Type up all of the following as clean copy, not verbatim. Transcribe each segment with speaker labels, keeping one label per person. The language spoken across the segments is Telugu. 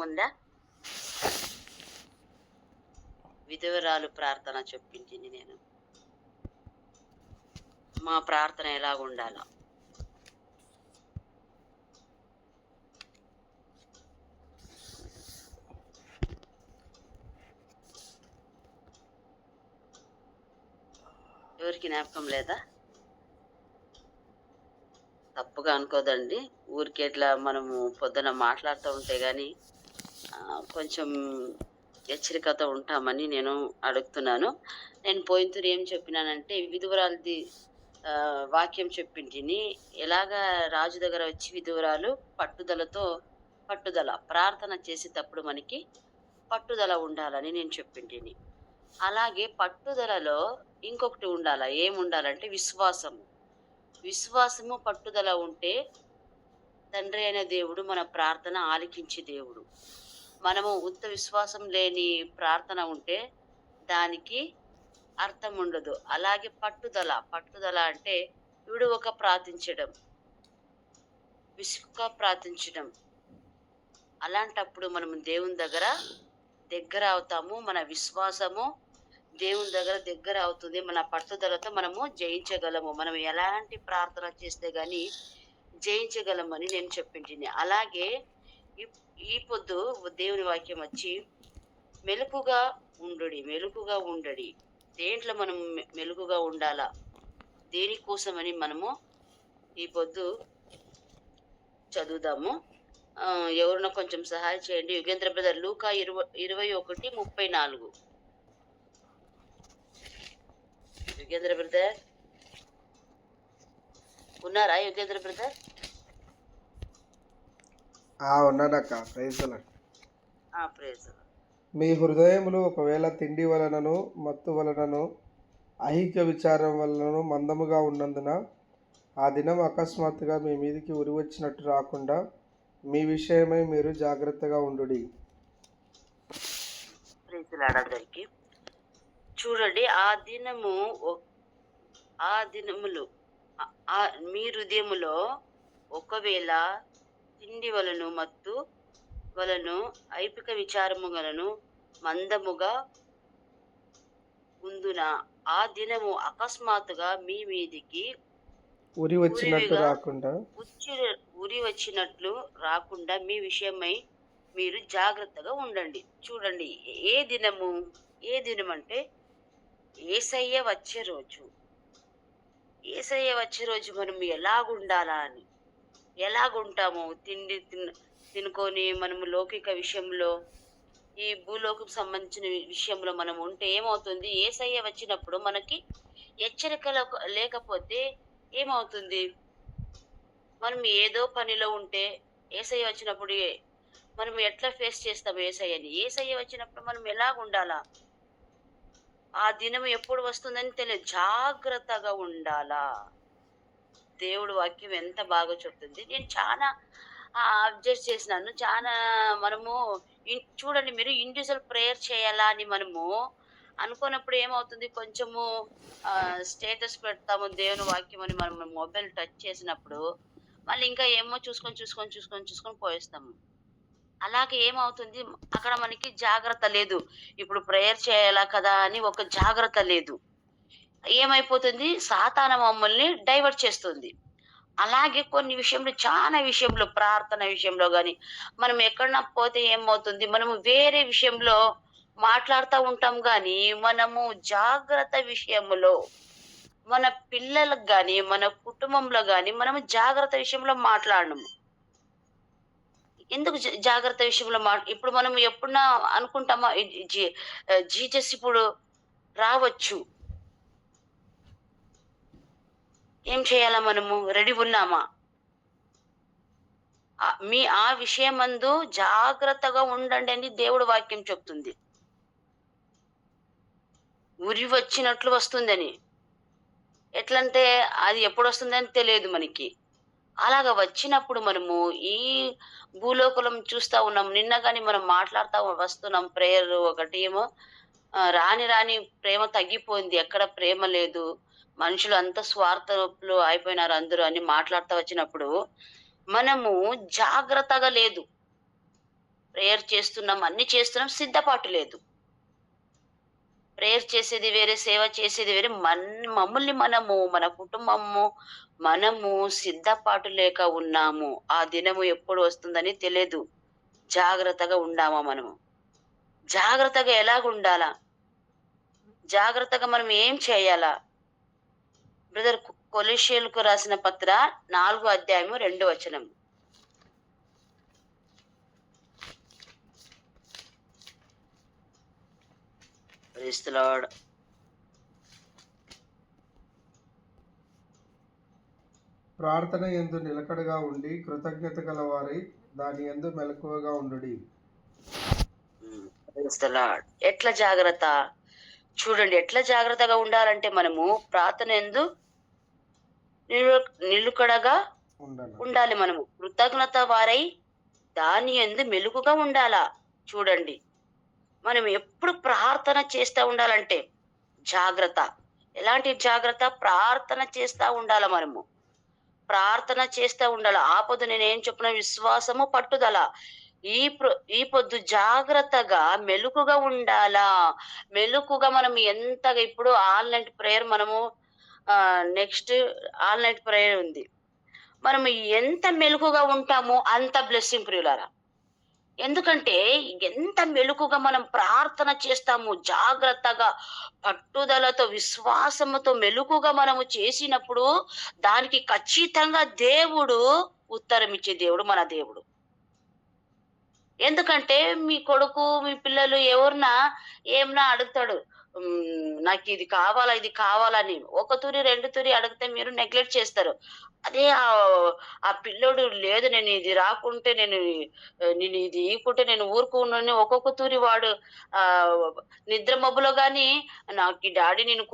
Speaker 1: ఉందా? విధవరాలు ప్రార్థన చెప్పించింది నేను. మా ప్రార్థన ఎలాగుండాలా? ఎవరికి జ్ఞాపకం లేదా? తప్పుగా అనుకోదండి. ఊరికి ఎట్లా మనము పొద్దున మాట్లాడుతూ ఉంటే కానీ కొంచెం హెచ్చరికతో ఉంటామని నేను అడుగుతున్నాను. నేను పోయినతూరు ఏం చెప్పినానంటే విధువరాలది వాక్యం చెప్పింటిని. ఎలాగా రాజు దగ్గర వచ్చి విధువరాలు పట్టుదల ప్రార్థన చేసేటప్పుడు మనకి పట్టుదల ఉండాలని నేను చెప్పింటిని. అలాగే పట్టుదలలో ఇంకొకటి ఉండాల. ఏముండాలంటే విశ్వాసము పట్టుదల ఉంటే తండ్రి అయిన దేవుడు మన ప్రార్థన ఆలకించే దేవుడు. మనము ఉత్త విశ్వాసం లేని ప్రార్థన ఉంటే దానికి అర్థం ఉండదు. అలాగే పట్టుదల అంటే విడువక ప్రార్థించడం, విసుగ్గా ప్రార్థించడం. అలాంటప్పుడు మనము దేవుని దగ్గర అవుతాము. మన విశ్వాసము దేవుని దగ్గర అవుతుంది. మన పట్టుదలతో మనము జయించగలము. మనం ఎలాంటి ప్రార్థన చేస్తే గాని జయించగలమని నేను చెప్పింటిని. అలాగే ఈ పొద్దు దేవుని వాక్యం వచ్చి మెలకుగా ఉండడి. దేంట్లో మనం మెలుగుగా ఉండాలా, దేనికోసమని మనము ఈ పొద్దు చదువుదాము. ఎవరన్నా కొంచెం సహాయం చేయండి. యుగేంద్ర బ్రదర్, లూకా 21:34. యుగేంద్ర బ్రదర్ ఉన్నారా? యుగేంద్ర బ్రదర్
Speaker 2: ఉన్నానక్క. Praise
Speaker 1: praise.
Speaker 2: మీ హృదయములు ఒకవేళ తిండి వలనను మత్తు వలనను అహిక విచారం వలనను మందముగా ఉన్నందున ఆ దినం అకస్మాత్తుగా మీ మీదికి ఉరి వచ్చినట్టు రాకుండా మీ విషయమై మీరు జాగ్రత్తగా ఉండుడి.
Speaker 1: ప్రీతులాడందరికి చూడండి, ఆ దినములు మీ హృదయములో ఒకవేళ తిండి వలను మత్తు వలను ఐపిక విచారము వలను మందముగా ఉందున ఆ దినము అకస్మాత్తుగా మీ మీదికి
Speaker 2: ఉరి వచ్చినట్లు
Speaker 1: రాకుండా మీ విషయమై మీరు జాగ్రత్తగా ఉండండి. చూడండి, ఏ దినం అంటే యేసయ్య వచ్చే రోజు మనం ఎలాగుంటాము? తిండి తినుకొని మనము లౌకిక విషయంలో, ఈ భూలోకం సంబంధించిన విషయంలో మనం ఉంటే ఏమవుతుంది? యేసయ్య వచ్చినప్పుడు మనకి హెచ్చరిక లేకపోతే ఏమవుతుంది? మనం ఏదో పనిలో ఉంటే యేసయ్య వచ్చినప్పుడు మనం ఎట్లా ఫేస్ చేస్తాం యేసయ్య వచ్చినప్పుడు మనం ఎలాగుండాలా? ఆ దినం ఎప్పుడు వస్తుందని తెలియదు. జాగ్రత్తగా ఉండాలా. దేవుడు వాక్యం ఎంత బాగా చెప్తుంది. నేను చాలా అబ్జర్వ్ చేసినాను. చాలా మనము చూడండి, మీరు ఇండివిజువల్ ప్రేయర్ చేయాలా అని మనము అనుకున్నప్పుడు ఏమవుతుంది? కొంచెము స్టేటస్ పెడతాము దేవుని వాక్యం అని మనం మొబైల్ టచ్ చేసినప్పుడు మళ్ళీ ఇంకా ఏమో చూసుకొని పోయేస్తాము. అలాగే ఏమవుతుంది? అక్కడ మనకి జాగ్రత్త లేదు. ఇప్పుడు ప్రేయర్ చేయాలా కదా అని ఒక జాగ్రత్త లేదు. ఏమైపోతుంది? సాతాను మమ్మల్ని డైవర్ట్ చేస్తుంది. అలాగే కొన్ని చాలా విషయంలో ప్రార్థన విషయంలో కానీ మనం ఎక్కడన్నా పోతే ఏమవుతుంది? మనము వేరే విషయంలో మాట్లాడుతూ ఉంటాం కానీ మనము జాగ్రత్త విషయంలో, మన పిల్లలకు కానీ మన కుటుంబంలో కానీ మనము జాగ్రత్త విషయంలో మాట్లాడము. ఎందుకు జాగ్రత్త విషయంలో ఇప్పుడు మనం ఎప్పుడన్నా అనుకుంటామా జీసస్ ఇప్పుడు రావచ్చు, ఏం చేయాలా? మనము రెడీ ఉన్నామా? ఆ విషయమందు జాగ్రత్తగా ఉండండి అని దేవుడు వాక్యం చెప్తుంది. ఉరి వచ్చినట్లు వస్తుందని. ఎట్లంటే అది ఎప్పుడు వస్తుందని తెలియదు మనకి. అలాగా వచ్చినప్పుడు మనము ఈ భూలోకలం చూస్తా ఉన్నాం. నిన్న కానీ మనం మాట్లాడుతూ వస్తున్నాం. ప్రేయర్ ఒకటి ఏమో రాని ప్రేమ తగ్గిపోయింది, ఎక్కడ ప్రేమ లేదు, మనుషులు అంత స్వార్థలు అయిపోయినారు అందరూ అని మాట్లాడుతూ వచ్చినప్పుడు మనము జాగ్రత్తగా లేదు. ప్రేయర్ చేస్తున్నాం, అన్ని చేస్తున్నాం, సిద్ధపాటు లేదు. ప్రేయర్ చేసేది వేరే, సేవ చేసేది వేరే. మమ్మల్ని మనము, మన కుటుంబము, మనము సిద్ధపాటు లేక ఉన్నాము. ఆ దినము ఎప్పుడు వస్తుందని తెలియదు. జాగ్రత్తగా ఉండామా మనము? జాగ్రత్తగా ఎలాగుండాలా? జాగ్రత్తగా మనం ఏం చేయాలా? బ్రదర్ కొలొస్సీయులకు రాసిన పత్ర 4 అధ్యాయము 2 వచనం. Praise the lord.
Speaker 2: ప్రార్థన యందు నిలకడగా ఉండి కృతజ్ఞత గల వారై దాని యందు మెలకువగా ఉండుడి.
Speaker 1: Praise the lord. ఎట్లా జాగ్రత్త? చూడండి, ఎట్లా జాగ్రత్తగా ఉండాలంటే మనము ప్రార్థన యందు నిలుకడగా
Speaker 2: ఉండాలి.
Speaker 1: ఉండాలి. మనము కృతజ్ఞత వారై దాని యందు మెలుకుగా ఉండాలా. చూడండి, మనం ఎప్పుడు ప్రార్థన చేస్తా ఉండాలంటే జాగ్రత్త. ఎలాంటి జాగ్రత్త? ప్రార్థన చేస్తా ఉండాల మనము. ప్రార్థన చేస్తా ఉండాల. ఆపొద్దు నేనేం చెప్పిన విశ్వాసము, పట్టుదల. ఈ పొద్దు జాగ్రత్తగా మెలుకుగా ఉండాలా. మెలుకుగా మనం ఎంతగా ఇప్పుడు ఆల్ నైట్ ప్రేయర్ మనము నెక్స్ట్ ఆల్ నైట్ ప్రేయర్ ఉంది. మనం ఎంత మెలుకుగా ఉంటామో అంత బ్లెస్సింగ్ ప్రియులారా. ఎందుకంటే ఎంత మెలుకుగా మనం ప్రార్థన చేస్తాము, జాగ్రత్తగా, పట్టుదలతో, విశ్వాసముతో మెలుకుగా మనము చేసినప్పుడు దానికి ఖచ్చితంగా దేవుడు ఉత్తరం ఇచ్చే దేవుడు మన దేవుడు. ఎందుకంటే మీ కొడుకు, మీ పిల్లలు ఎవరన్నా ఏమన్నా అడుగుతాడు. నాకు ఇది కావాలా, ఇది కావాలని. ఒక తూరి, 2 తూరి అడిగితే మీరు నెగ్లెక్ట్ చేస్తారు. అదే ఆ పిల్లోడు లేదు, నేను ఇది రాకుంటే నేను ఇది ఇయ్యకుంటే నేను ఊరుకోనని ఒక్కొక్క తూరి వాడు నిద్ర మబ్బులో గాని నాకు ఈ డాడీ నీవు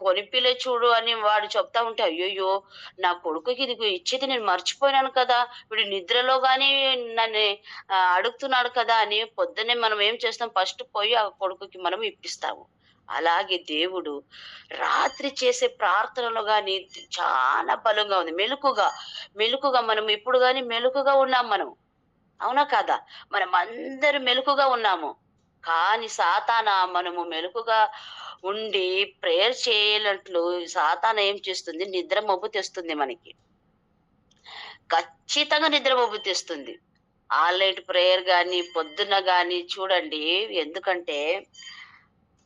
Speaker 1: కొనిపిలే చూడు అని వాడు చెప్తా ఉంటే, అయ్యయ్యో! నా కొడుకుకి ఇది ఇచ్చేది నేను మర్చిపోయినాను కదా! వీడు నిద్రలో గాని నన్ను అడుగుతున్నాడు కదా అని పొద్దున్నే మనం ఏం చేస్తాం, ఫస్ట్ పోయి ఆ కొడుకుకి మనం ఇప్పిస్తాము. అలాగే దేవుడు రాత్రి చేసే ప్రార్థనలో గాని చాలా బలంగా ఉంది. మెలుకుగా మనం ఇప్పుడు గాని మెలుకుగా ఉన్నాం మనం. అవునా కాదా? మనమందరం మెలుకుగా ఉన్నాము. కానీ మనము మెలుకుగా ఉండి ప్రేయర్ చేయనట్లు సాతాను ఏం చేస్తుంది? నిద్ర మబ్బు తెస్తుంది మనకి. ఖచ్చితంగా నిద్ర మబ్బు తెస్తుంది. ఆల్ నైట్ ప్రేయర్ గాని, పొద్దున్న గాని చూడండి. ఎందుకంటే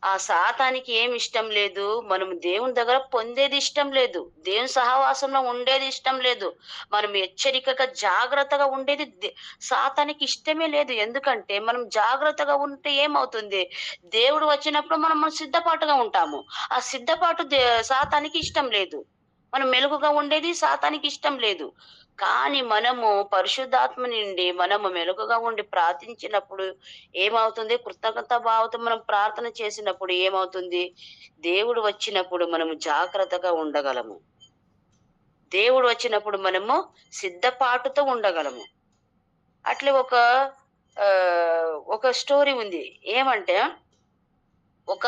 Speaker 1: ఆ సాతానికి ఏమి ఇష్టం లేదు, మనం దేవుని దగ్గర పొందేది ఇష్టం లేదు. దేవుని సహవాసంలో ఉండేది ఇష్టం లేదు. మనం హెచ్చరికగా, జాగ్రత్తగా ఉండేది సాతానికి ఇష్టమే లేదు. ఎందుకంటే మనం జాగ్రత్తగా ఉంటే ఏమవుతుంది? దేవుడు వచ్చినప్పుడు మనం సిద్ధపాటుగా ఉంటాము. ఆ సిద్ధపాటు సాతానికి ఇష్టం లేదు. మనం మెలుగుగా ఉండేది సాతానికి ఇష్టం లేదు. కానీ మనము పరిశుద్ధాత్మ నుండి మనము మెలుగుగా ఉండి ప్రార్థించినప్పుడు ఏమవుతుంది? కృతజ్ఞతా భావంతో మనం ప్రార్థన చేసినప్పుడు ఏమవుతుంది? దేవుడు వచ్చినప్పుడు మనము జాగ్రత్తగా ఉండగలము. దేవుడు వచ్చినప్పుడు మనము సిద్ధపాటుతో ఉండగలము. అట్లే ఒక స్టోరీ ఉంది. ఏమంటే ఒక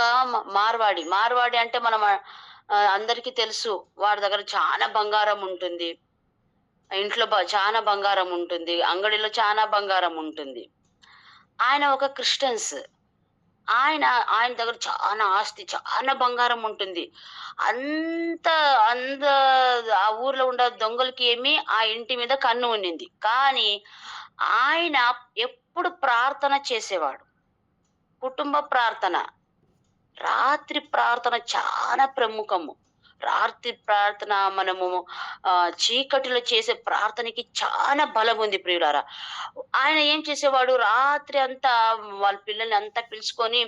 Speaker 1: మార్వాడి అంటే మనం అందరికీ తెలుసు. వాడి దగ్గర చాలా బంగారం ఉంటుంది. ఇంట్లో చానా బంగారం ఉంటుంది. అంగడిలో చానా బంగారం ఉంటుంది. ఆయన ఒక క్రిస్టియన్స్. ఆయన ఆయన దగ్గర చానా ఆస్తి, చానా బంగారం ఉంటుంది. అంత అంత ఆ ఊర్లో ఉండే దొంగలకి ఆ ఇంటి మీద కన్ను ఉన్నింది. కానీ ఆయన ఎప్పుడు ప్రార్థన చేసేవాడు. కుటుంబ ప్రార్థన. రాత్రి ప్రార్థన చాలా ప్రముఖము. రాత్రి ప్రార్థన మనము చీకటిలో చేసే ప్రార్థనకి చాలా బలం ఉంది ప్రియులారా. ఆయన ఏం చేసేవాడు? రాత్రి అంతా వాళ్ళ పిల్లల్ని అంతా పిలుచుకొని,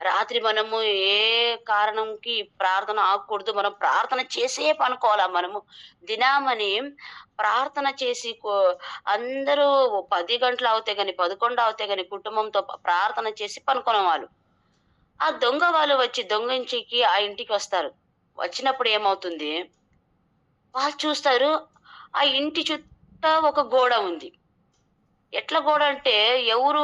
Speaker 1: రాత్రి మనము ఏ కారణంకి ప్రార్థన ఆగకూడదు. మనం ప్రార్థన చేసే పనుకోవాలా. మనము దినామని ప్రార్థన చేసి అందరూ 10 గంటలు అవుతాయి గాని, 11 అవుతాయి గాని కుటుంబంతో ప్రార్థన చేసి పనుకునేవాళ్ళు. ఆ దొంగ వాళ్ళు వచ్చి దొంగించికి ఆ ఇంటికి వస్తారు. వచ్చినప్పుడు ఏమవుతుంది? వాళ్ళు చూస్తారు, ఆ ఇంటి చుట్టా ఒక గోడ ఉంది. ఎట్లా గోడ అంటే ఎవరు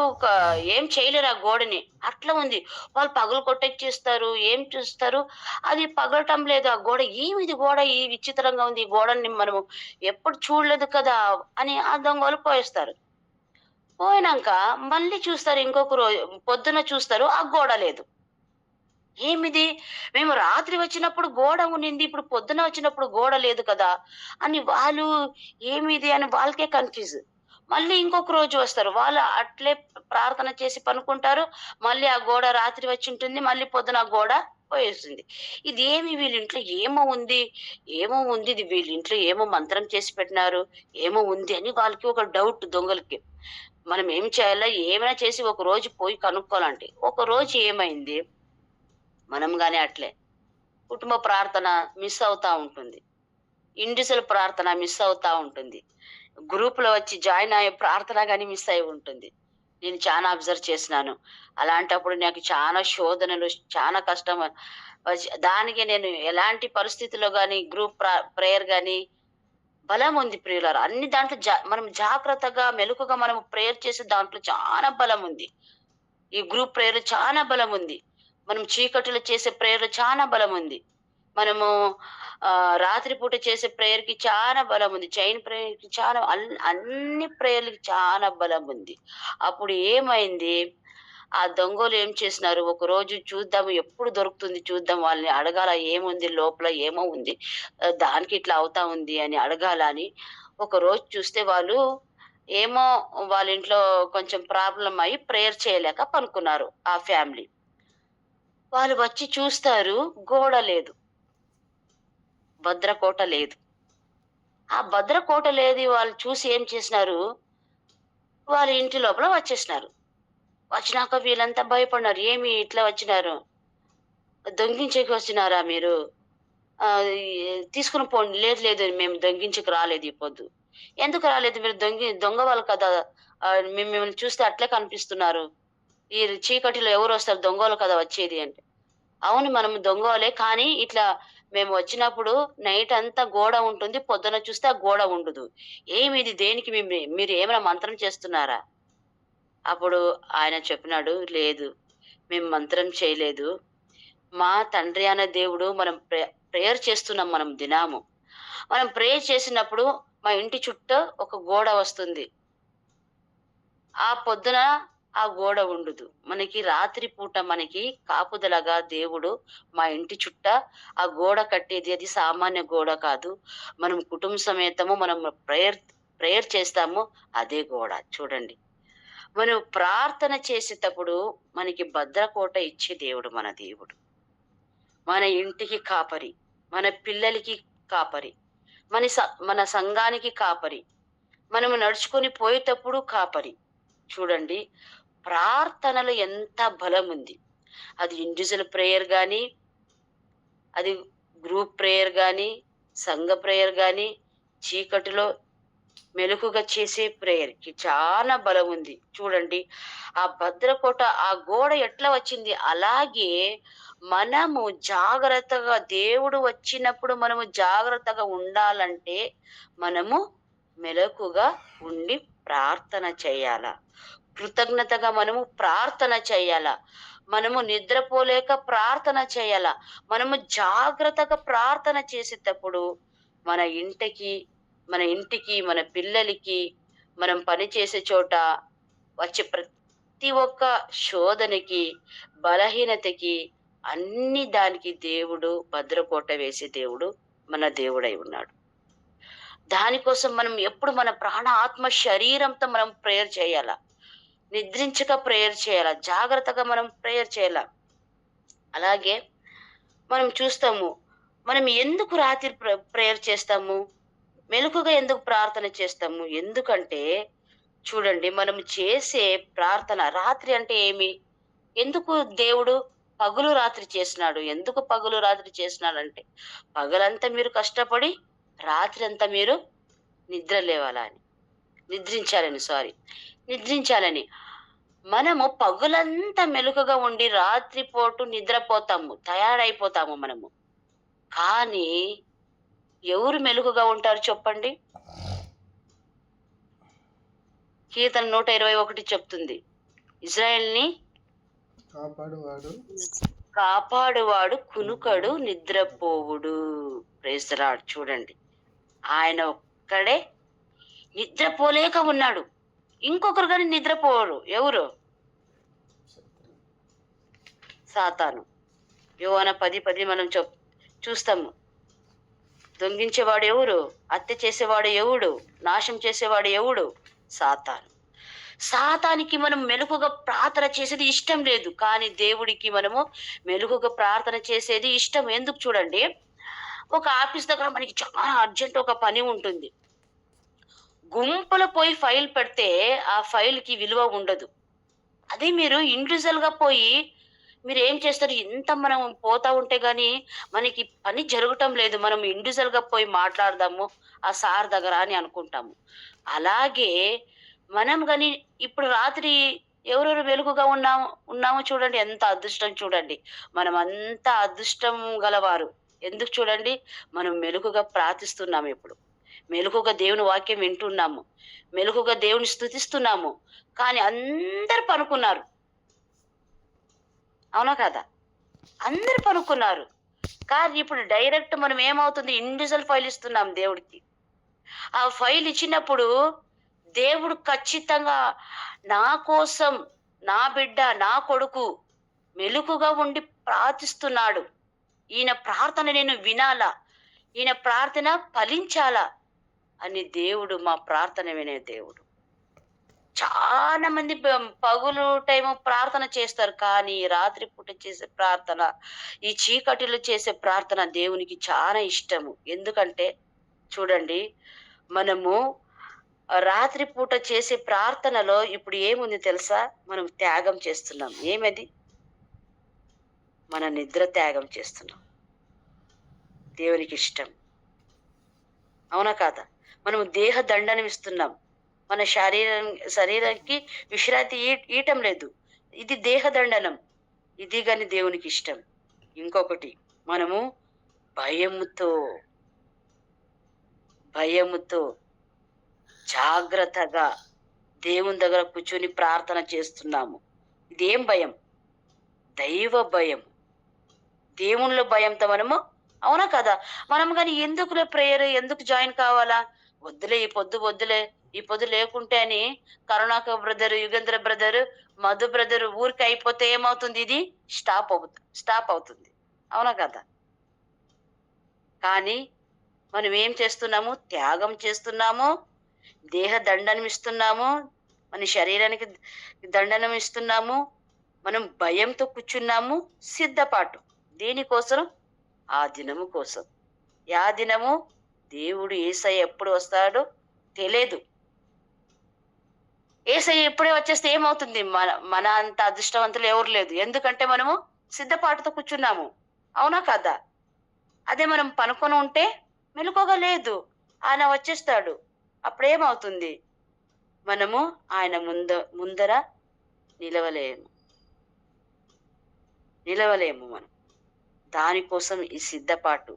Speaker 1: ఏం చేయలేరు ఆ గోడని. అట్లా ఉంది. వాళ్ళు పగలు కొట్టొచ్చేస్తారు. ఏం చూస్తారు? అది పగలటం లేదు ఆ గోడ. ఏమిది గోడ ఈ విచిత్రంగా ఉంది. ఈ గోడని మనము ఎప్పుడు చూడలేదు కదా! అని ఆ దొంగోళ్ళు పోయేస్తారు. పోయినాక మళ్ళీ చూస్తారు, ఇంకొక రోజు పొద్దున చూస్తారు ఆ గోడ లేదు. ఏమిది? మేము రాత్రి వచ్చినప్పుడు గోడ ఉన్నింది. ఇప్పుడు పొద్దున వచ్చినప్పుడు గోడ లేదు కదా! అని వాళ్ళు ఏమిది అని వాళ్ళకే కన్‌ఫ్యూజ్. మళ్ళీ ఇంకొక రోజు వస్తారు. వాళ్ళు అట్లే ప్రార్థన చేసి పనుకుంటారు. మళ్ళీ ఆ గోడ రాత్రి వచ్చుంటుంది. మళ్ళీ పొద్దున ఆ గోడ పోయేస్తుంది. ఇదేమి వీళ్ళింట్లో ఏమో ఉంది, ఏమో ఉంది. ఇది వీళ్ళింట్లో ఏమో మంత్రం చేసి పెట్టినారు. ఏమో ఉంది అని వాళ్ళకి ఒక డౌట్ దొంగలకి. మనం ఏం చేయాలా? ఏమైనా చేసి ఒక రోజు పోయి కనుక్కోవాలంటే. ఒకరోజు ఏమైంది? మనం గాని అట్లే. కుటుంబ ప్రార్థన మిస్ అవుతా ఉంటుంది. ఇండివిడ్యువల్ ప్రార్థన మిస్ అవుతా ఉంటుంది. గ్రూప్‌లో వచ్చి జాయిన్ అయ్యే ప్రార్థన గాని మిస్ అయి ఉంటుంది. నేను చానా అబ్జర్వ్ చేసినాను. అలాంటప్పుడు నాకు చానా శోధనలు, చానా కష్టం దానికి నేను ఎలాంటి పరిస్థితిలో గాని గ్రూప్ ప్రేయర్ గాని బలం ఉంది ప్రియులారా. అన్ని దాంట్లో మనం జాగ్రత్తగా, మెలకువగా మనం ప్రేయర్ చేసే దాంట్లో చాలా బలం ఉంది. ఈ గ్రూప్ ప్రేయర్‌లో చాలా బలముంది. మనం చీకటిలో చేసే ప్రేయర్‌లో చాలా బలముంది. మనము రాత్రి పూట చేసే ప్రేయర్‌కి చాలా బలముంది. చైన్ ప్రేయర్‌కి చాలా అన్ని ప్రేయర్‌లకి చాలా బలముంది. అప్పుడు ఏమైంది? ఆ దొంగోలు ఏం చేసినారు, ఒకరోజు చూద్దాము ఎప్పుడు దొరుకుతుంది చూద్దాం, వాళ్ళని అడగాల ఏముంది లోపల ఏమో ఉంది. దానికి ఇట్లా అవుతా ఉంది అని అడగాల అని ఒకరోజు చూస్తే వాళ్ళు ఏమో వాళ్ళ ఇంట్లో కొంచెం ప్రాబ్లమ్ అయ్యి ప్రేయర్ చేయలేక పనుకున్నారు ఆ ఫ్యామిలీ. వాళ్ళు వచ్చి చూస్తారు, గోడ లేదు. భద్రకోట లేదు. ఆ భద్రకోట లేది వాళ్ళు చూసి ఏం చేసినారు, వాళ్ళ ఇంటి లోపల వచ్చేసినారు. వచ్చినాక వీళ్ళంతా భయపడినారు. ఏమి ఇట్లా వచ్చినారు? దొంగించేకి వచ్చినారా మీరు? ఈ తీసుకొని పోండి. లేదు లేదు మేము దొంగించకు రాలేదు ఈ పొద్దు. ఎందుకు రాలేదు? మీరు దొంగ వాళ్ళు కదా! మేము మిమ్మల్ని చూస్తే అట్లే కనిపిస్తున్నారు. ఈ చీకటిలో ఎవరొస్తారు? దొంగోళ్ళు కదా వచ్చేది అంటే. అవును మనం దొంగోలే. కానీ ఇట్లా మేము వచ్చినప్పుడు నైట్ అంతా గోడ ఉంటుంది. పొద్దున చూస్తే ఆ గోడ ఉండదు. ఏమిది దేనికి మీరు ఏమైనా మంత్రం చేస్తున్నారా? అప్పుడు ఆయన చెప్పినాడు, లేదు మేము మంత్రం చేయలేదు. మా తండ్రి అనే దేవుడు మనం ప్రేయర్ చేస్తున్నాం మనం దినాము. మనం ప్రేయర్ చేసినప్పుడు మా ఇంటి చుట్టూ ఒక గోడ వస్తుంది. ఆ పొద్దున ఆ గోడ ఉండదు. మనకి రాత్రి పూట మనకి కాపుదలగా దేవుడు మా ఇంటి చుట్ట ఆ గోడ కట్టేది అది సామాన్య గోడ కాదు. మనం కుటుంబ సమేతము మనం ప్రేయర్ ప్రేయర్ చేస్తాము. అదే గోడ చూడండి. మనం ప్రార్థన చేసేటప్పుడు మనకి భద్రకోట ఇచ్చే దేవుడు మన దేవుడు. మన ఇంటికి కాపరి, మన పిల్లలకి కాపరి, మన సంఘానికి కాపరి, మనము నడుచుకొని పోయేటప్పుడు కాపరి. చూడండి, ప్రార్థనలో ఎంత బలముంది. అది ఇండివిడ్యువల్ ప్రేయర్ గాని, అది గ్రూప్ ప్రేయర్ గాని, సంఘ ప్రేయర్ గాని, చీకటిలో మెలకుగా చేసే ప్రేయర్‌కి చాలా బలముంది. చూడండి, ఆ భద్రకోట ఆ గోడ ఎట్లా వచ్చింది, అలాగే మనము జాగ్రత్తగా దేవుడు వచ్చినప్పుడు మనము జాగ్రత్తగా ఉండాలంటే, మనము మెలకుగా ఉండి ప్రార్థన చేయాల. కృతజ్ఞతగా మనము ప్రార్థన చేయాల. మనము నిద్రపోలేక ప్రార్థన చేయాల. మనము జాగ్రత్తగా ప్రార్థన చేసేటప్పుడు మన ఇంటికి, మన పిల్లలకి, మనం పని చేసే చోట వచ్చే ప్రతి ఒక్క శోధనకి, బలహీనతకి, అన్ని దానికి దేవుడు భద్రకోట వేసే దేవుడు మన దేవుడై ఉన్నాడు. దానికోసం మనం ఎప్పుడు మన ప్రాణ, ఆత్మ, శరీరంతో మనం ప్రేయర్ చేయాల. నిద్రించక ప్రేయర్ చేయాల. జాగ్రత్తగా మనం ప్రేయర్ చేయాల. అలాగే మనం చూస్తాము. మనం ఎందుకు రాత్రి ప్రేయర్ చేస్తాము? మెలకుగా ఎందుకు ప్రార్థన చేస్తాము? ఎందుకంటే చూడండి, మనం చేసే ప్రార్థన రాత్రి అంటే ఏమి? ఎందుకు దేవుడు పగలు రాత్రి చేసినాడు? ఎందుకు పగలు రాత్రి చేసినాడంటే, పగలంతా మీరు కష్టపడి రాత్రి అంతా మీరు నిద్ర లేవాలా అని. నిద్రించాలని. మనము పగులంతా మెలకుగా ఉండి రాత్రిపూట నిద్రపోతాము. తయారైపోతాము మనము. కానీ ఎవరు మెలకుగా ఉంటారు చెప్పండి? కీర్తన 121 చెప్తుంది. ఇశ్రాయేలుని కాపాడువాడు కునుకడు నిద్రపోవుడు. Praise the Lord. చూడండి, ఆయన ఒక్కడే నిద్రపోలేక ఉన్నాడు. ఇంకొకరు కానీ నిద్రపోరు. ఎవరు? సాతాను. యోహాన 10:10 మనం చూస్తాము. దొంగించేవాడు ఎవరు? హత్య చేసేవాడు ఎవడు? నాశనం చేసేవాడు ఎవడు? సాతాను. సాతానికి మనం మెలకుగా ప్రార్థన చేసేది ఇష్టం లేదు. కానీ దేవుడికి మనము మెలకుగా ప్రార్థన చేసేది ఇష్టం. ఎందుకు చూడండి, ఒక ఆఫీస్ దగ్గర మనకి చాలా అర్జెంట్ ఒక పని ఉంటుంది. గుంపులో పోయి ఫైల్ పెడితే ఆ ఫైల్‌కి విలువ ఉండదు. అదే మీరు ఇండివిజువల్‌గా పోయి మీరేం చేస్తారు, ఇంత మనం పోతా ఉంటే గాని మనకి పని జరగటం లేదు. మనం ఇండివిజువల్‌గా పోయి మాట్లాడదాము ఆ సార్ దగ్గర అని అనుకుంటాము. అలాగే మనం గాని ఇప్పుడు రాత్రి ఎవరెవరు వెలుగుగా ఉన్నామో చూడండి. ఎంత అదృష్టం చూడండి. మనమంతా అదృష్టం గలవారు. ఎందుకు చూడండి, మనం మెలుకుగా ప్రార్థిస్తున్నాము ఇప్పుడు. మెలుకుగా దేవుని వాక్యం వింటున్నాము. మెలుకుగా దేవుని స్తుతిస్తున్నాము. కానీ అందరూ పనుకున్నారు. అవునా కదా? అందరూ పనుకున్నారు. కానీ ఇప్పుడు డైరెక్ట్ మనం ఏమవుతుంది, ఇండివిజువల్ ఫైల్ ఇస్తున్నాం దేవుడికి. ఆ ఫైల్ ఇచ్చినప్పుడు దేవుడు ఖచ్చితంగా నా కోసం, నా బిడ్డ, నా కొడుకు మెలకుగా ఉండి ప్రార్థిస్తున్నాడు. ఈయన ప్రార్థన నేను వినాలా, ఈయన ప్రార్థన ఫలించాలా అని దేవుడు మా ప్రార్థన వినే దేవుడు. చాలా మంది పగులు టైము ప్రార్థన చేస్తారు. కానీ రాత్రి పూట చేసే ప్రార్థన, ఈ చీకటిలో చేసే ప్రార్థన దేవునికి చాలా ఇష్టము. ఎందుకంటే చూడండి, మనము రాత్రి పూట చేసే ప్రార్థనలో ఇప్పుడు ఏముంది తెలుసా? మనం త్యాగం చేస్తున్నాం. ఏమది? మన నిద్ర త్యాగం చేస్తున్నాం. దేవునికి ఇష్టం. అవునా కాదా? మనము దేహ దండనం ఇస్తున్నాం. మన శరీరానికి విశ్రాంతి ఇయటం లేదు. ఇది దేహ దండనం. ఇది గాని దేవునికి ఇష్టం. ఇంకొకటి, మనము భయముతో జాగ్రత్తగా దేవుని దగ్గర కూర్చొని ప్రార్థన చేస్తున్నాము. ఇదేం భయం? దైవ భయం. దేవునిలో భయంతో మనము, అవునా కదా? మనం కానీ ఎందుకులే ప్రేయర్, ఎందుకు జాయిన్ కావాలా, వద్దులే ఈ పొద్దు వద్దులే, ఈ పొద్దు లేకుంటే అని Karunakar brother, Yugendra brother, Madhu brother ఊరికి అయిపోతే ఏమవుతుంది, ఇది స్టాప్ అవుతుంది. అవునా కదా? కానీ మనం ఏం చేస్తున్నాము? త్యాగం చేస్తున్నాము, దేహ దండనం ఇస్తున్నాము, మన శరీరానికి దండనం ఇస్తున్నాము. మనం భయంతో కూర్చున్నాము. సిద్ధపాటు దేనికోసం? ఆ దినము కోసం. యా దినము? దేవుడు యేసయ్య ఎప్పుడు వస్తాడో తెలియదు. యేసయ్య ఎప్పుడే వచ్చేస్తే ఏమవుతుంది? మన అంత అదృష్టవంతులు ఎవరు లేదు. ఎందుకంటే మనము సిద్ధపాటుతో కూర్చున్నాము. అవునా కదా? అదే మనం పనుకొని ఉంటే మెలకువగా లేదు, ఆయన వచ్చేస్తాడు. అప్పుడేమవుతుంది? మనము ఆయన ముందర నిలవలేము మనం. దానికోసం ఈ సిద్ధపాటు,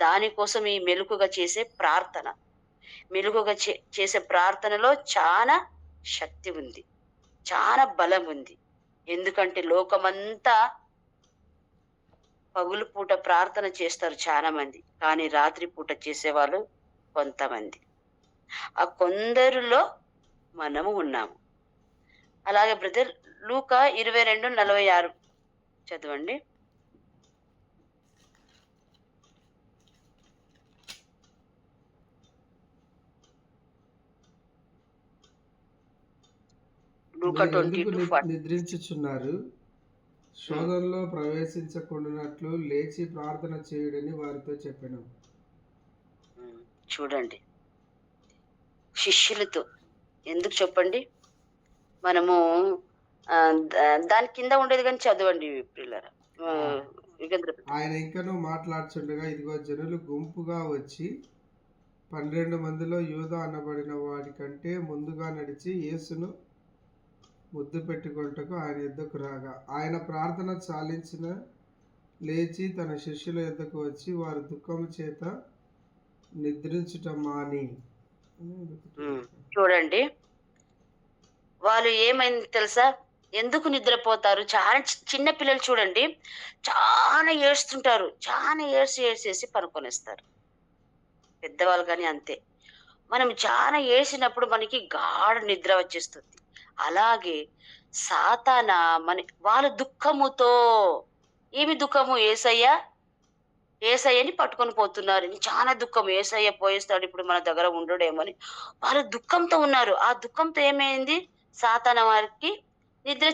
Speaker 1: దానికోసం ఈ మెలకుగా చేసే ప్రార్థన. మెలకుగా చేసే ప్రార్థనలో చాలా శక్తి ఉంది, చాలా బలం ఉంది. ఎందుకంటే లోకమంతా పగులు పూట ప్రార్థన చేస్తారు చాలా మంది, కానీ రాత్రి పూట చేసేవాళ్ళు కొంతమంది. ఆ కొందరిలో మనము ఉన్నాము. అలాగే బ్రదర్ లూకా 22:46 చదవండి. లూకా
Speaker 2: మీరెందుకు
Speaker 1: 22:40.
Speaker 2: నిద్రించుచున్నారు? శోధనలో ప్రవేశించకుండానట్లు లేచి ప్రార్థన చేయుడని వారితో చెప్పెను.
Speaker 1: చూడండి, శిష్యులతో ఎందుకు చెప్పండి? మనము దాని కింద ఉండేది కానీ చదవండి పిల్లరా.
Speaker 2: ఆయన ఇంకనూ మాట్లాడుచుండగా ఇదిగో జనులు గుంపుగా వచ్చి 12 మందిలో యూదా అనబడిన వాడి కంటే ముందుగా నడిచి యేసును ముద్దు పెట్టుకొనుటకు ఆయన యొద్దకు రాగా, ఆయన ప్రార్థన చాలించిన లేచి తన శిష్యుల యొద్దకు వచ్చి వారు దుఃఖము చేత నిద్రించుట మాని.
Speaker 1: చూడండి, వాళ్ళు ఏమైంది తెలుసా? ఎందుకు నిద్రపోతారు? చాలా చిన్న పిల్లలు చూడండి, చాలా ఏడుస్తుంటారు. చాలా ఏడ్చేసి పనుకొనేస్తారు. పెద్దవాళ్ళు కానీ అంతే. మనం చాలా ఏడ్చినప్పుడు మనకి గాఢ నిద్ర వచ్చేస్తుంది. అలాగే సాతాన మన వాళ్ళ దుఃఖముతో ఏమి దుఃఖము యేసయ్యని పట్టుకొని పోతున్నారు. చాలా దుఃఖం. యేసయ్య పోయేస్తాడు ఇప్పుడు మన దగ్గర ఉండడేమో అని. వాళ్ళు దుఃఖంతో ఉన్నారు. ఆ దుఃఖంతో ఏమైంది? సాతాన వారికి నిద్ర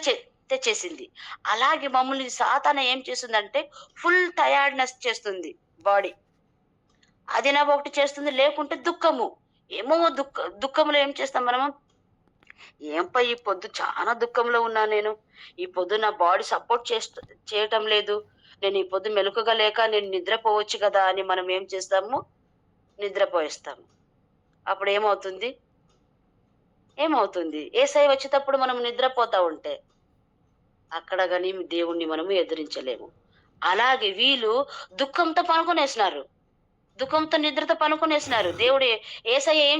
Speaker 1: తెచ్చేసింది. అలాగే మమ్మల్ని సాతాన ఏం చేస్తుందంటే ఫుల్ టయర్డ్‌నెస్ చేస్తుంది బాడీ. అదినా ఒకటి చేస్తుంది. లేకుంటే దుఃఖము. ఏమో దుఃఖంలో ఏం చేస్తాం మనము? ఏంపా ఈ పొద్దు చాలా దుఃఖంలో ఉన్నా నేను. ఈ పొద్దు నా బాడీ సపోర్ట్ చేయటం లేదు. నేను ఈ పొద్దు మెలకుగా లేక నేను నిద్రపోవచ్చు కదా అని మనం ఏం చేస్తాము? నిద్రపోయేస్తాము. అప్పుడేమవుతుంది? ఏమవుతుంది? యేసయ్య వచ్చేటప్పుడు మనం నిద్రపోతా ఉంటే, అక్కడ గాని దేవుణ్ణి మనము ఎదిరించలేము. అలాగే వీళ్ళు దుఃఖంతో పనుకునేసినారు. దుఃఖంతో నిద్రతో పనుకునేసినారు. దేవుడు యేసయ్య ఏం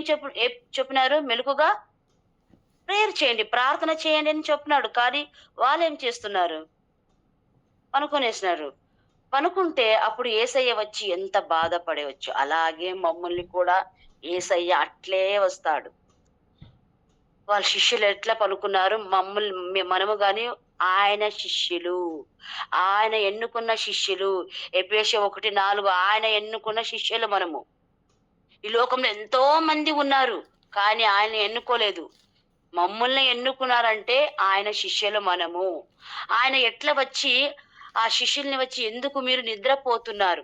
Speaker 1: చెప్పినారు? మెలకుగా ప్రేయర్ చేయండి, ప్రార్థన చేయండి అని చెప్పినాడు. కానీ వాళ్ళేం చేస్తున్నారు? పనుకునేసినారు. పనుకుంటే అప్పుడు యేసయ్య వచ్చి ఎంత బాధపడేవచ్చు. అలాగే మమ్మల్ని కూడా యేసయ్య అట్లే వస్తాడు. వాళ్ళ శిష్యులు ఎట్లా పనుకున్నారు? మనము గాని ఆయన శిష్యులు. ఆయన ఎన్నుకున్న శిష్యులు. ఎఫెసీయులు 1:4 ఆయన ఎన్నుకున్న శిష్యులు మనము. ఈ లోకంలో ఎంతో మంది ఉన్నారు. కానీ ఆయన ఎన్నుకోలేదు. మమ్మల్ని ఎన్నుకున్నారంటే ఆయన శిష్యులు మనము. ఆయన ఎట్లా వచ్చి ఆ శిష్యుల్ని వచ్చి ఎందుకు మీరు నిద్రపోతున్నారు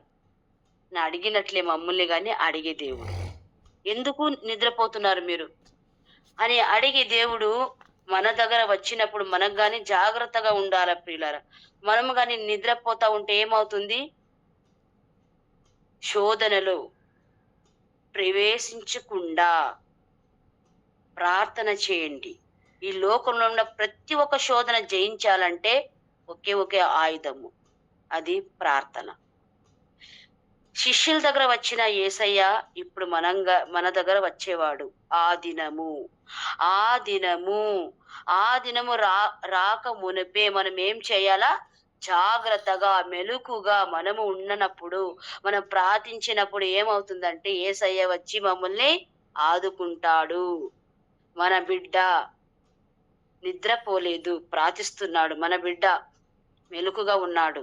Speaker 1: అని అడిగినట్లే మమ్మల్ని గాని అడిగే దేవుడు. ఎందుకు నిద్రపోతున్నారు మీరు అని అడిగే దేవుడు మన దగ్గర వచ్చినప్పుడు మనకు గాని జాగ్రత్తగా ఉండాల ప్రియులారా. మనము గాని నిద్రపోతా ఉంటే ఏమవుతుంది? శోధనలు ప్రవేశించకుండా ప్రార్థన చేయండి. ఈ లోకంలో ఉన్న ప్రతి ఒక్క శోధన జయించాలంటే ఒకే ఆయుధము, అది ప్రార్థన. శిష్యుల దగ్గర వచ్చిన యేసయ్య ఇప్పుడు మన దగ్గర వచ్చేవాడు. ఆ దినము రాక మునిపే మనం ఏం చేయాలా? జాగ్రత్తగా మెలకుగా మనము ఉన్నప్పుడు, మనం ప్రార్థించినప్పుడు ఏమవుతుందంటే యేసయ్య వచ్చి మమ్మల్ని ఆదుకుంటాడు. మన బిడ్డ నిద్రపోలేదు, ప్రార్థిస్తున్నాడు. మన బిడ్డ మెలకుగా ఉన్నాడు.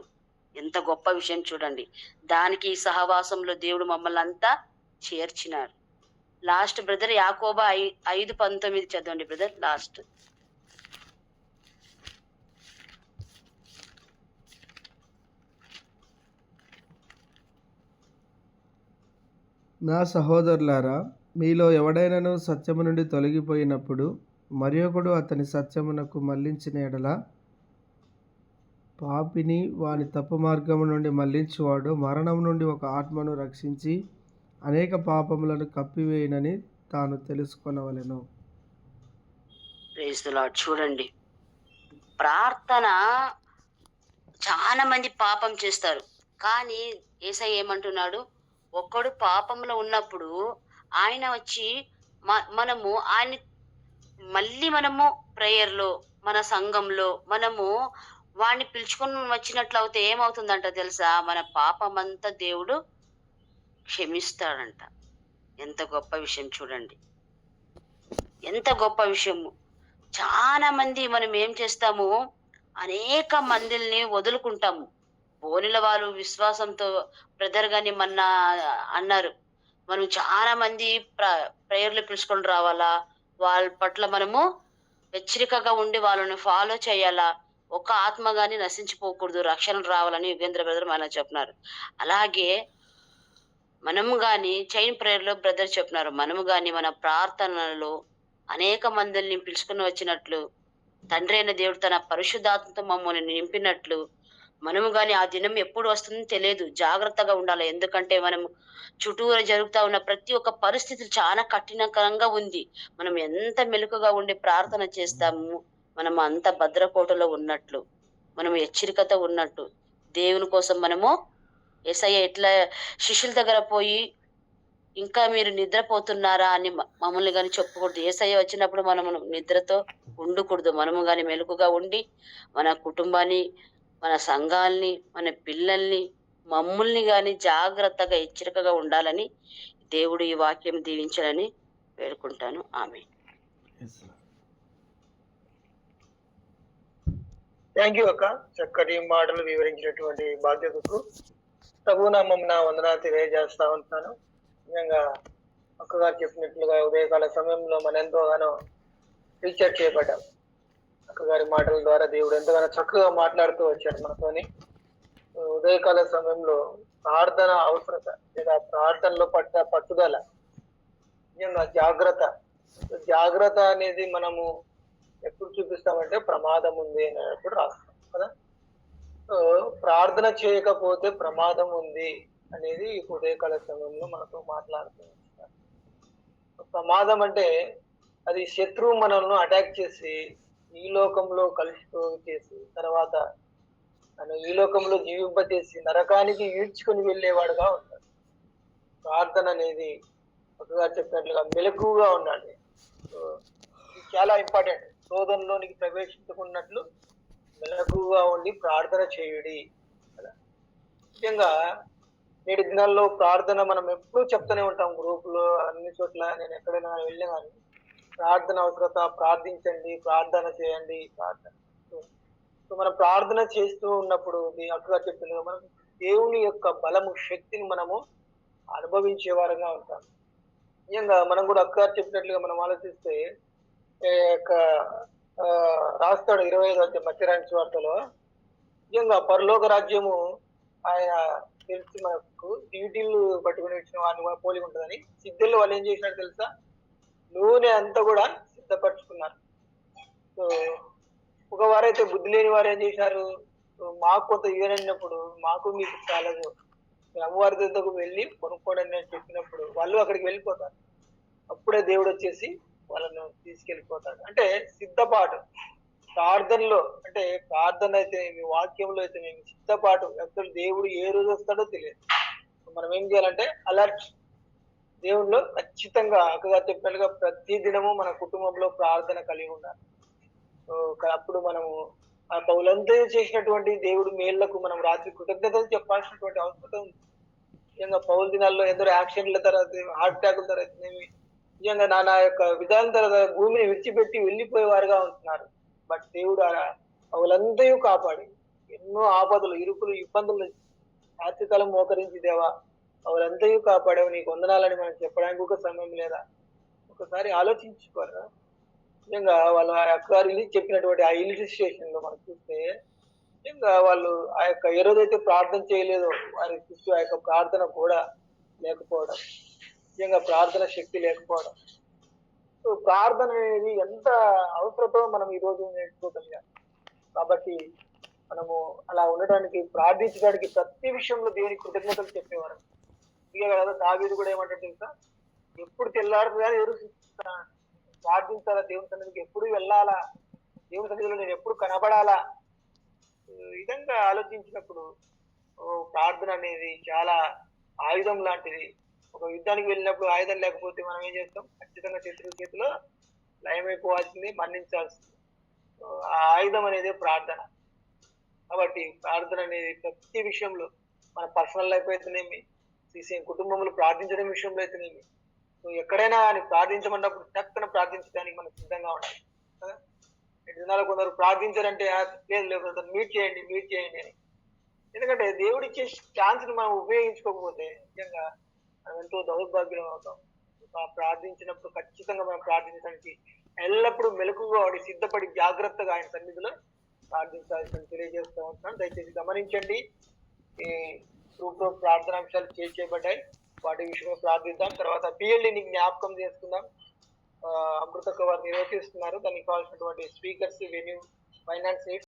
Speaker 1: ఎంత గొప్ప విషయం చూడండి. దానికి ఈ సహవాసంలో దేవుడు మమ్మల్ని అంతా చేర్చినాడు. లాస్ట్ బ్రదర్ యాకోబు 5:19 చదవండి బ్రదర్. లాస్ట్.
Speaker 2: నా సహోదరులారా, మీలో ఎవడైనాను సత్యము నుండి తొలగిపోయినప్పుడు మరియొకడు అతని సత్యమునకు మళ్ళించిన ఎడల పాపిని వాని తప్పు మార్గము నుండి మళ్ళించువాడు మరణం నుండి ఒక ఆత్మను రక్షించి అనేక పాపములను కప్పివేయనని తాను తెలుసుకొనవలెను.
Speaker 1: Praise the Lord. చూడండి, ప్రార్థన చాలా మంది పాపం చేస్తారు. కానీ యేసయ్య ఏమంటున్నాడు? ఒక్కడు పాపంలో ఉన్నప్పుడు ఆయన వచ్చి మనము మనము ప్రేయర్లో, మన సంఘంలో మనము వాడిని పిలుచుకొని వచ్చినట్లయితే ఏమవుతుందంట తెలుసా? మన పాపమంతా దేవుడు క్షమిస్తాడంట. ఎంత గొప్ప విషయం చూడండి, ఎంత గొప్ప విషయము. చాలా మంది మనం ఏం చేస్తాము? అనేక మందిల్ని వదులుకుంటాము. బోనిల వాళ్ళు విశ్వాసంతో బ్రదర్ గాని మొన్న అన్నారు, మనం చాలా మంది ప్రేయర్లు పిలుచుకొని రావాలా, వాళ్ళ పట్ల మనము హెచ్చరికగా ఉండి వాళ్ళని ఫాలో చేయాలా, ఒక ఆత్మ గాని నశించిపోకూడదు, రక్షణ రావాలని యుగేంద్ర బ్రదర్ మన చెప్పినారు. అలాగే మనము గాని చైన్ ప్రేయర్ లో బ్రదర్ చెప్పినారు, మనము గాని మన ప్రార్థనలో అనేక మందిని పిలుచుకుని వచ్చినట్లు, తండ్రి అయిన దేవుడు తన పరిశుద్ధాత్మతో మమ్మల్ని నింపినట్లు, మనము గాని ఆ దినం ఎప్పుడు వస్తుందో తెలియదు. జాగ్రత్తగా ఉండాలి. ఎందుకంటే మనము చుట్టూరా జరుగుతా ఉన్న ప్రతి ఒక్క పరిస్థితి చాలా కఠినకరంగా ఉంది. మనం ఎంత మెలకుగా ఉండి ప్రార్థన చేస్తాము, మనం అంత భద్రకోటలో ఉన్నట్లు, మనం హెచ్చరికతో ఉన్నట్టు. దేవుని కోసం మనము యేసయ్య ఎట్లా శిష్యుల దగ్గర పోయి ఇంకా మీరు నిద్రపోతున్నారా అని మమ్మల్ని గాని చెప్పకూడదు. యేసయ్య వచ్చినప్పుడు మనము నిద్రతో ఉండకూడదు. మనము గాని మెలకుగా ఉండి మన కుటుంబాన్ని, మన సంఘాల్ని, మన పిల్లల్ని, మమ్మల్ని గాని జాగ్రత్తగా హెచ్చరికగా ఉండాలని దేవుడు ఈ వాక్యం దీవించాలని వేడుకుంటాను. ఆమె.
Speaker 3: థ్యాంక్ యూ అక్క. చక్కటి మాటలు వివరించినటువంటి బాధ్యతకు ప్రభునామం నా వందనాలు తెలియజేస్తా ఉంటాను. నిజంగా అక్కగారు చెప్పినట్లుగా ఉదయకాల సమయంలో మనం ఎంతోగానో రీఛార్జ్ చేయబడ్డాం. అక్కగారి మాటల ద్వారా దేవుడు ఎంతగానో చక్కగా మాట్లాడుతూ వచ్చాడు మనతోని. ఉదయకాల సమయంలో ప్రార్థన అవసరత లేదా ప్రార్థనలో పట్టుదల, నిజంగా జాగ్రత్త అనేది మనము ఎప్పుడు చూపిస్తామంటే ప్రమాదం ఉంది అనేప్పుడు రాస్తాం కదా. సో ప్రార్థన చేయకపోతే ప్రమాదం ఉంది అనేది ఉదయకాల సమయంలో మనతో మాట్లాడుతూ ఉంటారు. ప్రమాదం అంటే అది శత్రువు మనల్ని అటాక్ చేసి ఈ లోకంలో కలిసిపోయి చేసి తర్వాత ఈ లోకంలో జీవింపచేసి నరకానికి ఈడ్చుకొని వెళ్ళేవాడుగా ఉంటాడు. ప్రార్థన అనేది ఒకగా చెప్పినట్లుగా మెలకుగా ఉండాలి. ఇది చాలా ఇంపార్టెంట్. శోధనలోనికి ప్రవేశించుకున్నట్లు మెలకుగా ఉండి ప్రార్థన చేయుడి కదా. ముఖ్యంగా నేటి దినాల్లో ప్రార్థన మనం ఎప్పుడూ చెప్తూనే ఉంటాం, గ్రూపులో అన్ని చోట్ల నేను ఎక్కడైనా వెళ్ళినా కానీ ప్రార్థన అవసరత, ప్రార్థించండి, ప్రార్థన చేయండి, ప్రార్థన. సో మనం ప్రార్థన చేస్తూ ఉన్నప్పుడు అక్కగా చెప్పినగా మనం దేవుని యొక్క బలము, శక్తిని మనము అనుభవించే వారంగా ఉంటాం. నిజంగా మనం కూడా అక్క చెప్పినట్లుగా మనం ఆలోచిస్తే రాస్తాడు 25వ అధ్యాయం మత్తయి సువార్తలో, నిజంగా పరలోక రాజ్యము ఆయన తెలిసి మనకు దివిటీలు పట్టుకుని వచ్చిన వారిని పోలి ఉంటుందని సిద్ధుల్లో వాళ్ళు ఏం చేసినారు తెలుసా, నూనె అంతా కూడా సిద్ధపరచుకున్నారు. సో ఒక వారైతే బుద్ధి లేని వారు ఏం చేశారు, మాకు కొంత ఇవ్వనప్పుడు మాకు మీకు చాలదు, అమ్మవారి దగ్గరకు వెళ్ళి కొనుక్కోండి అని చెప్పినప్పుడు వాళ్ళు అక్కడికి వెళ్ళిపోతారు. అప్పుడే దేవుడు వచ్చేసి వాళ్ళను తీసుకెళ్ళిపోతాడు. అంటే సిద్ధపాటు ప్రార్థనలో, అంటే ప్రార్థన అయితే మీ వాక్యంలో అయితే మేము సిద్ధపాటు. అసలు దేవుడు ఏ రోజు వస్తాడో తెలియదు. మనం ఏం చేయాలంటే అలర్ట్, దేవుడిలో ఖచ్చితంగా అక్కగా చెప్పినట్టుగా ప్రతి దినము మన కుటుంబంలో ప్రార్థన కలిగి ఉండాలి. అప్పుడు మనము ఆ పౌలంతా చేసినటువంటి దేవుడు మేళ్లకు మనం రాత్రి కృతజ్ఞతలు చెప్పాల్సినటువంటి అవసరం ఉంది. నిజంగా పౌల దినాల్లో ఎందరో యాక్సిడెంట్ల తర్వాత, హార్ట్ అటాకుల తర్వాత, నిజంగా నా యొక్క విధానం తర్వాత భూమిని విడిచిపెట్టి వెళ్ళిపోయేవారుగా ఉంటున్నారు. బట్ దేవుడు పౌలంతా కాపాడి ఎన్నో ఆపదలు, ఇరుకులు, ఇబ్బందులు రాత్రికాలం మోకరించి దేవా వాళ్ళంతా కాపాడావు, నీకు వందనాలని మనం చెప్పడానికి ఒక సమయం లేదా? ఒకసారి ఆలోచించుకోరా. నిజంగా వాళ్ళ అక్క రిలీజ్ చెప్పినటువంటి ఆ ఇలిస్ట్రేషన్ లో మనం చూస్తే, నిజంగా వాళ్ళు ఆ యొక్క ఏ రోజైతే ప్రార్థన చేయలేదో వారి చుట్టూ ఆ యొక్క ప్రార్థన కూడా లేకపోవడం, నిజంగా ప్రార్థన శక్తి లేకపోవడం. సో ప్రార్థన అనేది ఎంత అవసరమో మనం ఈ రోజు నేర్చుకోగలిగాం. కాబట్టి మనము అలా ఉండడానికి, ప్రార్థించడానికి ప్రతి విషయంలో దేవునికి కృతజ్ఞతలు చెప్పేవారు. కదా దావీదు కూడా ఏమంటాడు తెలుసా, ఎప్పుడు తెల్లాడుతుంది కానీ ఎదురు ప్రార్థించాలా, దేవుని సన్నిధికి ఎప్పుడు వెళ్ళాలా, దేవుని సన్నిధిలో నేను ఎప్పుడు కనబడాలా. ఈ విధంగా ఆలోచించినప్పుడు ప్రార్థన అనేది చాలా ఆయుధం లాంటిది. ఒక యుద్ధానికి వెళ్ళినప్పుడు ఆయుధం లేకపోతే మనం ఏం చేస్తాం, ఖచ్చితంగా శత్రువు చేతిలో లయమైపోవాల్సింది, మరణించాల్సింది. ఆ ఆయుధం అనేది ప్రార్థన. కాబట్టి ప్రార్థన అనేది ప్రతి విషయంలో, మన పర్సనల్ లైఫ్ అయితేనేమి, కుటుంబంలో ప్రార్థించడం విషయంలో అయితేనేమి, ఎక్కడైనా అని ప్రార్థించమన్నప్పుడు చక్కన ప్రార్థించడానికి మనం సిద్ధంగా ఉండాలి కదా. దినాలు కొందరు ప్రార్థించారంటే లేదు మీట్ చేయండి అని. ఎందుకంటే దేవుడు ఇచ్చే ఛాన్స్ ని మనం ఉపయోగించుకోకపోతే నిజంగా మనం ఎంతో దౌర్భాగ్యం అవుతాం. ప్రార్థించినప్పుడు ఖచ్చితంగా మనం ప్రార్థించడానికి ఎల్లప్పుడూ మెలకుగా వాడి సిద్ధపడి జాగ్రత్తగా ఆయన సన్నిధిలో ప్రార్థించాల్సి తెలియజేస్తూ ఉంటున్నాను. దయచేసి గమనించండి, ఈ గ్రూప్ లో ప్రార్థనాంశాలు చేయబడ్డాయి, వాటి విషయంలో ప్రార్థిద్దాం. తర్వాత పిఎల్డిని జ్ఞాపకం చేసుకుందాం. అమృతక్క వారు నిర్వహిస్తున్నారు. దానికి కావాల్సినటువంటి స్పీకర్స్, వెన్యూ, ఫైనాన్స్